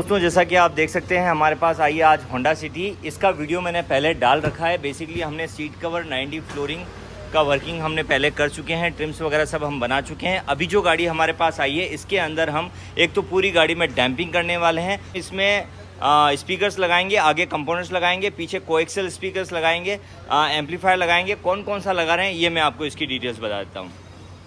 दोस्तों जैसा कि आप देख सकते हैं हमारे पास आई है आज होंडा सिटी। इसका वीडियो मैंने पहले डाल रखा है। बेसिकली हमने सीट कवर 90 फ्लोरिंग का वर्किंग हमने पहले कर चुके हैं, ट्रिम्स वगैरह सब हम बना चुके हैं। अभी जो गाड़ी हमारे पास आई है इसके अंदर हम एक तो पूरी गाड़ी में डैम्पिंग करने वाले हैं। इसमें स्पीकर्स लगाएंगे, आगे कंपोनेंट्स लगाएंगे, पीछे कोएक्सियल स्पीकर्स लगाएंगे, एम्पलीफायर लगाएंगे। कौन कौन सा लगा रहे हैं ये मैं आपको इसकी डिटेल्स बता देता हूँ।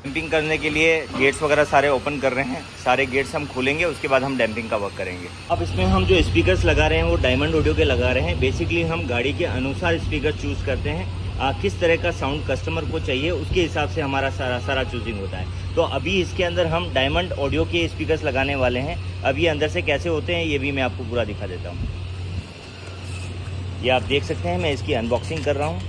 डैम्पिंग करने के लिए गेट्स वगैरह सारे ओपन कर रहे हैं, सारे गेट्स हम खोलेंगे, उसके बाद हम डैम्पिंग का वर्क करेंगे। अब इसमें हम जो स्पीकर्स लगा रहे हैं वो डायमंड ऑडियो के लगा रहे हैं। बेसिकली हम गाड़ी के अनुसार स्पीकर चूज़ करते हैं। किस तरह का साउंड कस्टमर को चाहिए उसके हिसाब से हमारा सारा चूजिंग होता है। तो अभी इसके अंदर हम डायमंड ऑडियो के स्पीकर्स लगाने वाले हैं। अब ये अंदर से कैसे होते हैं ये भी मैं आपको पूरा दिखा देता हूँ। ये आप देख सकते हैं, मैं इसकी अनबॉक्सिंग कर रहा हूँ।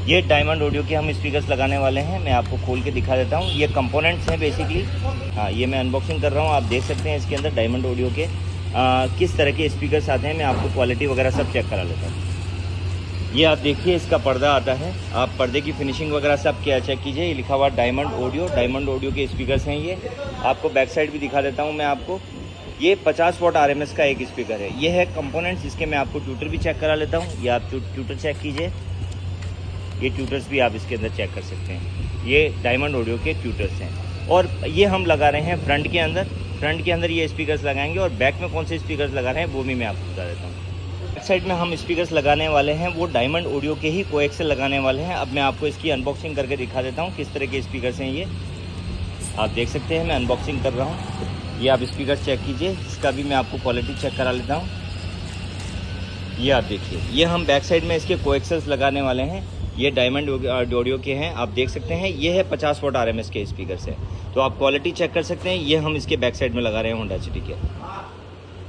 ये डायमंड ऑडियो के हम स्पीकर्स लगाने वाले हैं। मैं आपको खोल के दिखा देता हूँ। ये कंपोनेंट्स हैं बेसिकली। हाँ, ये मैं अनबॉक्सिंग कर रहा हूँ। आप देख सकते हैं इसके अंदर डायमंड ऑडियो के किस तरह के स्पीकर्स आते हैं। मैं आपको क्वालिटी वगैरह सब चेक करा लेता हूँ। ये आप देखिए, इसका पर्दा आता है। आप पर्दे की फिनिशिंग वगैरह सब क्या चेक कीजिए। ये लिखा हुआ डायमंड ऑडियो के स्पीकर्स हैं। ये आपको बैक साइड भी दिखा देता हूँ मैं आपको। ये 50 वॉट RMS का एक स्पीकर है। ये है कंपोनेंट्स, जिसके मैं आपको ट्यूटर भी चेक करा लेता हूँ। ये आप ट्यूटर चेक कीजिए। ये ट्यूटर्स भी आप इसके अंदर चेक कर सकते हैं। ये डायमंड ऑडियो के ट्यूटर्स हैं। और ये हम लगा रहे हैं फ्रंट के अंदर ये स्पीकर्स लगाएंगे। और बैक में कौन से स्पीकर्स लगा रहे हैं वो भी मैं आपको बता देता हूँ। बैक साइड में हम स्पीकर्स लगाने वाले हैं वो डायमंड ऑडियो के ही कोएक्सियल लगाने वाले हैं। अब मैं आपको इसकी अनबॉक्सिंग करके दिखा देता हूँ किस तरह के स्पीकर्स हैं। ये आप देख सकते हैं, मैं अनबॉक्सिंग कर रहा हूँ। ये आप स्पीकर चेक कीजिए, इसका भी मैं आपको क्वालिटी चेक करा लेता हूँ। ये आप देखिए, ये हम बैक साइड में इसके कोएक्सियल्स लगाने वाले हैं। ये डायमंड ऑडियो के हैं, आप देख सकते हैं। ये है 50 वॉट RMS के स्पीकर्स हैं। तो आप क्वालिटी चेक कर सकते हैं। ये हम इसके बैक साइड में लगा रहे हैं होंडा सिटी के।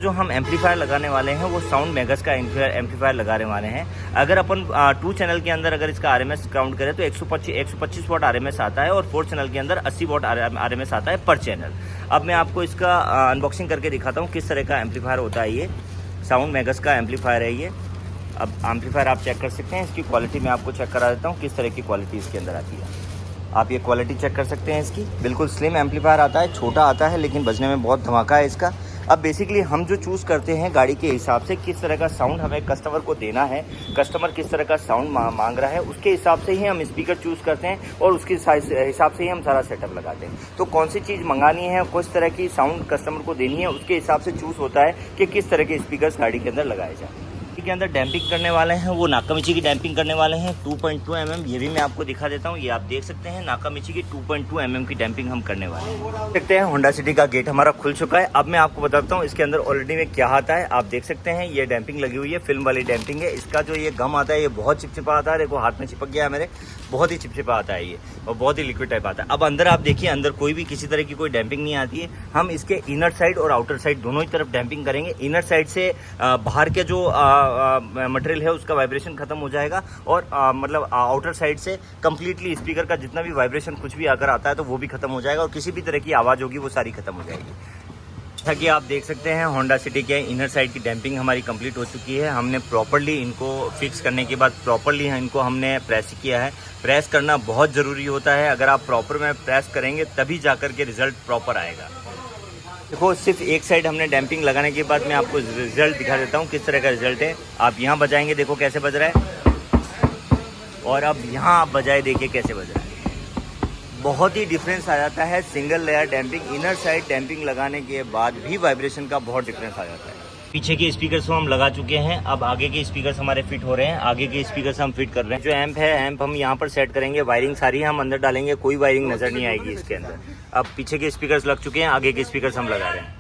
जो हम एम्पलीफायर लगाने वाले हैं वो साउंड मेगास का एम्पलीफायर लगाने वाले हैं। अगर अपन 2 चैनल के अंदर अगर इसका RMS काउंट करें तो 125 वॉट RMS आता है। और 4 चैनल के अंदर 80 वॉट RMS आता है पर चैनल। अब मैं आपको इसका अनबॉक्सिंग करके दिखाता हूँ किस तरह का एम्पलीफायर होता है। ये साउंड मेगास का एम्पलीफायर है ये। अब एम्पलीफायर आप चेक कर सकते हैं। इसकी क्वालिटी मैं आपको चेक करा देता हूँ किस तरह की क्वालिटी इसके अंदर आती है। आप ये क्वालिटी चेक कर सकते हैं इसकी। बिल्कुल स्लिम एम्पलीफायर आता है, छोटा आता है लेकिन बजने में बहुत धमाका है इसका। अब बेसिकली हम जो चूज़ करते हैं गाड़ी के हिसाब से किस तरह का साउंड हमें कस्टमर को देना है, कस्टमर किस तरह का साउंड मांग रहा है, उसके हिसाब से ही हम स्पीकर चूज़ करते हैं और उसके हिसाब से ही हम सारा सेटअप लगाते हैं। तो कौन सी चीज़ मंगानी है, किस तरह की साउंड कस्टमर को देनी है, उसके हिसाब से चूज़ होता है कि किस तरह के स्पीकर गाड़ी के अंदर लगाए जाए। के अंदर डैम्पिंग करने वाले हैं वो नाकामिची की डैम्पिंग करने वाले हैं 2.2 mm। ये भी मैं आपको दिखा देता हूँ। ये आप देख सकते हैं नाकामिची की 2.2 mm की डैम्पिंग हम करने वाले हैं। देखते हैं होंडा सिटी का गेट हमारा खुल चुका है। अब मैं आपको बताता हूँ इसके अंदर ऑलरेडी में क्या आता है। आप देख सकते हैं ये डैम्पिंग लगी हुई है, फिल्म वाली डैम्पिंग है। इसका जो ये गम आता है ये बहुत चिपचिपा आता है। देखो हाथ में चिपक गया है मेरे, बहुत ही चिपचिपा आता है ये और बहुत ही लिक्विड टाइप आता है। अब अंदर आप देखिए, अंदर कोई भी किसी तरह की कोई डैम्पिंग नहीं आती है। हम इसके इनर साइड और आउटर साइड दोनों ही तरफ डैम्पिंग करेंगे। इनर साइड से बाहर के जो मटेरियल है उसका वाइब्रेशन खत्म हो जाएगा और मतलब आउटर साइड से कंप्लीटली स्पीकर का जितना भी वाइब्रेशन कुछ भी अगर आता है तो वो भी खत्म हो जाएगा और किसी भी तरह की आवाज़ होगी वो सारी खत्म हो जाएगी। जैसा कि आप देख सकते हैं होंडा सिटी के इनर साइड की डैम्पिंग हमारी कंप्लीट हो चुकी है। हमने प्रॉपर्ली इनको फिक्स करने के बाद प्रॉपर्ली इनको हमने प्रेस किया है। प्रेस करना बहुत ज़रूरी होता है। अगर आप प्रॉपर में प्रेस करेंगे तभी जाकर के रिजल्ट प्रॉपर आएगा। देखो सिर्फ एक साइड हमने डैम्पिंग लगाने के बाद मैं आपको रिजल्ट दिखा देता हूँ किस तरह का रिजल्ट है। आप यहाँ बजाएंगे, देखो कैसे बज रहा है, और अब यहाँ आप बजाए देखिए कैसे बज रहा है। बहुत ही डिफरेंस आ जाता है single layer damping, inner side damping लगाने के बाद भी वाइब्रेशन का बहुत डिफरेंस आ जाता है। पीछे के स्पीकर्स को हम लगा चुके हैं। अब आगे के स्पीकर्स हमारे फिट हो रहे हैं। आगे के स्पीकर्स हम फिट कर रहे हैं। जो एम्प है, एम्प हम यहाँ पर सेट करेंगे। वायरिंग सारी हम अंदर डालेंगे, कोई वायरिंग नजर नहीं आएगी इसके अंदर। अब पीछे के स्पीकर्स लग चुके हैं, आगे के स्पीकर्स हम लगा रहे हैं।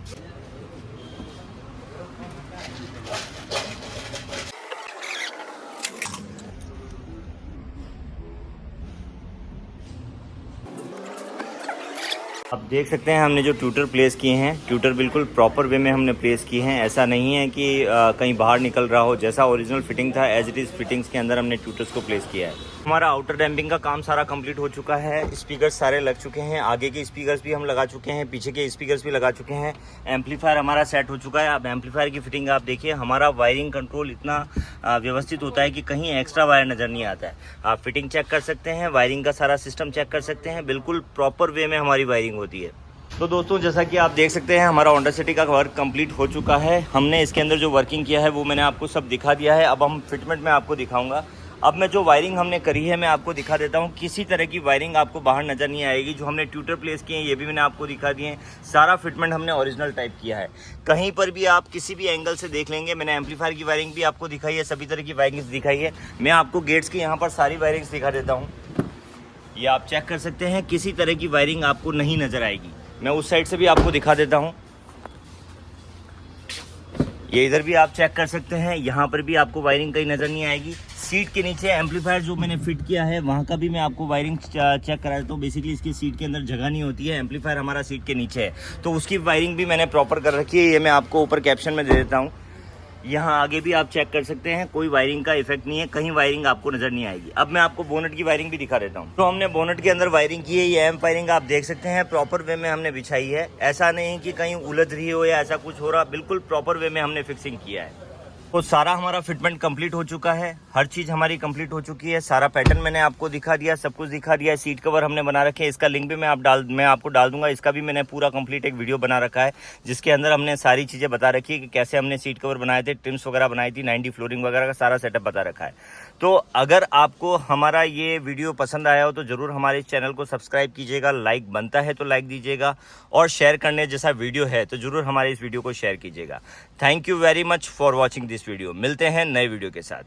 अब देख सकते हैं हमने जो ट्यूटर प्लेस किए हैं, ट्यूटर बिल्कुल प्रॉपर वे में हमने प्लेस किए हैं। ऐसा नहीं है कि कहीं बाहर निकल रहा हो। जैसा ओरिजिनल फिटिंग था एज इट इज़ फिटिंग्स के अंदर हमने ट्यूटर्स को प्लेस किया है। हमारा आउटर डैम्पिंग का काम सारा कंप्लीट हो चुका है। स्पीकर्स सारे लग चुके हैं। आगे के स्पीकर्स भी हम लगा चुके हैं, पीछे के स्पीकर्स भी लगा चुके हैं। एम्पलीफायर हमारा सेट हो चुका है। अब एम्पलीफायर की फिटिंग आप देखिए। हमारा वायरिंग कंट्रोल इतना व्यवस्थित होता है कि कहीं एक्स्ट्रा वायर नज़र नहीं आता है। आप फिटिंग चेक कर सकते हैं, वायरिंग का सारा सिस्टम चेक कर सकते हैं। बिल्कुल प्रॉपर वे में हमारी वायरिंग होती है। तो दोस्तों जैसा कि आप देख सकते हैं हमारा होंडा सिटी का वर्क कंप्लीट हो चुका है। हमने इसके अंदर जो वर्किंग किया है वो मैंने आपको सब दिखा दिया है। अब हम फिटमेंट में आपको दिखाऊंगा। अब मैं जो वायरिंग हमने करी है मैं आपको दिखा देता हूँ। किसी तरह की वायरिंग आपको बाहर नज़र नहीं आएगी। जो हमने ट्यूटर प्लेस किए हैं ये भी मैंने आपको दिखा दिए हैं। सारा फिटमेंट हमने ओरिजिनल टाइप किया है। कहीं पर भी आप किसी भी एंगल से देख लेंगे। मैंने एम्पलीफायर की वायरिंग भी आपको दिखाई है, सभी तरह की वायरिंग्स दिखाई है। मैं आपको गेट्स की यहाँ पर सारी वायरिंग्स दिखा देता हूँ। ये आप चेक कर सकते हैं, किसी तरह की वायरिंग आपको नहीं नज़र आएगी। मैं उस साइड से भी आपको दिखा देता हूँ। ये इधर भी आप चेक कर सकते हैं, यहाँ पर भी आपको वायरिंग कहीं नज़र नहीं आएगी। सीट के नीचे एम्पलीफायर जो मैंने फिट किया है वहाँ का भी मैं आपको वायरिंग चेक करा देता हूँ। बेसिकली इसकी सीट के अंदर जगह नहीं होती है, एम्पलीफायर हमारा सीट के नीचे है, तो उसकी वायरिंग भी मैंने प्रॉपर कर रखी है। ये मैं आपको ऊपर कैप्शन में दे देता हूँ। यहाँ आगे भी आप चेक कर सकते हैं, कोई वायरिंग का इफेक्ट नहीं है, कहीं वायरिंग आपको नजर नहीं आएगी। अब मैं आपको बोनट की वायरिंग भी दिखा देता हूँ। तो हमने बोनट के अंदर वायरिंग की है। ये एम वायरिंग आप देख सकते हैं प्रॉपर वे में हमने बिछाई है। ऐसा नहीं कि कहीं उलझ रही हो या ऐसा कुछ हो रहा, बिल्कुल प्रॉपर वे में हमने फिक्सिंग किया है। तो सारा हमारा फिटमेंट कंप्लीट हो चुका है, हर चीज़ हमारी कंप्लीट हो चुकी है। सारा पैटर्न मैंने आपको दिखा दिया, सब कुछ दिखा दिया। सीट कवर हमने बना रखे हैं, इसका लिंक भी मैं आपको डाल दूंगा। इसका भी मैंने पूरा कंप्लीट एक वीडियो बना रखा है जिसके अंदर हमने सारी चीज़ें बता रखी है कि कैसे हमने सीट कवर बनाए थे, ट्रिम्स वगैरह बनाई थी, 90 फ्लोरिंग वगैरह का सारा सेटअप बता रखा है। तो अगर आपको हमारा ये वीडियो पसंद आया हो तो ज़रूर हमारे इस चैनल को सब्सक्राइब कीजिएगा। लाइक बनता है तो लाइक दीजिएगा, और शेयर करने जैसा वीडियो है तो ज़रूर हमारे इस वीडियो को शेयर कीजिएगा। Thank you very much for watching this video. मिलते हैं नए वीडियो के साथ।